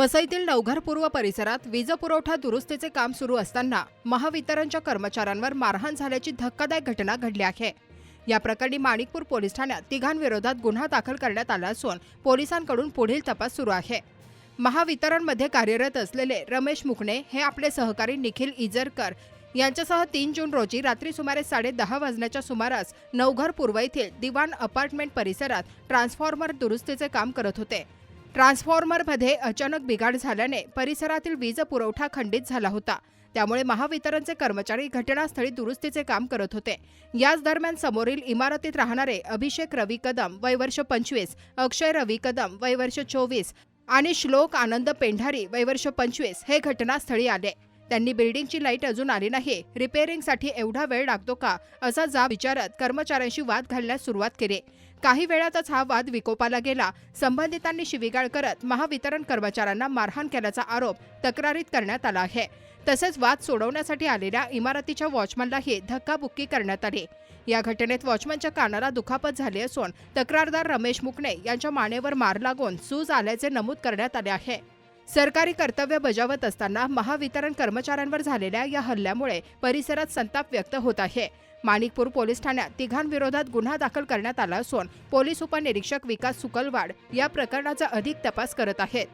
वसईतील नवघर पूर्व परिसरात वीज पुरवठा दुरुस्तीचे काम सुरू असताना महावितरणच्या कर्मचाऱ्यांवर मारहाण झाल्याची धक्कादायक घटना घडली आहे। या प्रकरणी माणिकपूर पोलीस ठाण्यात तिघांविरोधात गुन्हा दाखल करण्यात आला असून पोलिसांकडून पुढील तपास सुरू आहे। महावितरणमध्ये कार्यरत असलेले रमेश मुकणे हे आपले सहकारी निखिल इजरकर यांच्यासह 3 जून रोजी रात्री सुमारे 10:30 वाजण्याच्या सुमारास नवघर पूर्व येथील दिवाण अपार्टमेंट परिसरात ट्रान्सफॉर्मर दुरुस्तीचे काम करत होते। ट्रान्सफॉर्मरमध्ये अचानक बिघाड झाल्याने परिसरातील वीज पुरवठा खंडित झाला होता। त्यामुळे महावितरणचे कर्मचारी घटनास्थळी दुरुस्तीचे काम करत होते। याच दरम्यान समोरील इमारतीत राहणारे अभिषेक रवी कदम वय वर्ष 25, अक्षय रवी कदम वय वर्ष 24 आणि श्लोक आनंद पेंढारी वय वर्ष 25 हे घटनास्थळी आले। त्यांनी बिल्डिंगची लाईट अजून आली नाही, रिपेअरिंगसाठी एवढा वेळ लागतो का असा जाब विचारत कर्मचाऱ्यांशी वाद घालण्यास सुरुवात केली। काही वेळातच हा वाद विकोपाला गेला। संबंधितांनी शिवीगाळ करत महावितरण कर्मचाऱ्यांना मारहाण केल्याचा आरोप तक्रारीत करण्यात आला आहे। तसेच वाद सोडवण्यासाठी आलेल्या इमारतीच्या वॉचमनलाही धक्काबुक्की करण्यात आली। या घटनेत वॉचमनच्या कानाला दुखापत झाली असून तक्रारदार रमेश मुकणे यांच्या मानेवर मार लागून सूज आल्याचे नमूद करण्यात आले आहे। सरकारी कर्तव्य बजावत असताना महावितरण कर्मचाऱ्यांवर झालेल्या या हल्ल्यामुळे परिसरात संताप व्यक्त होत आहे। माणिकपूर पोलीस ठाण्यात तिघांविरोधात गुन्हा दाखल करण्यात आला असून पोलीस उपनिरीक्षक विकास सुकलवाड या प्रकरणाचा अधिक तपास करत आहेत।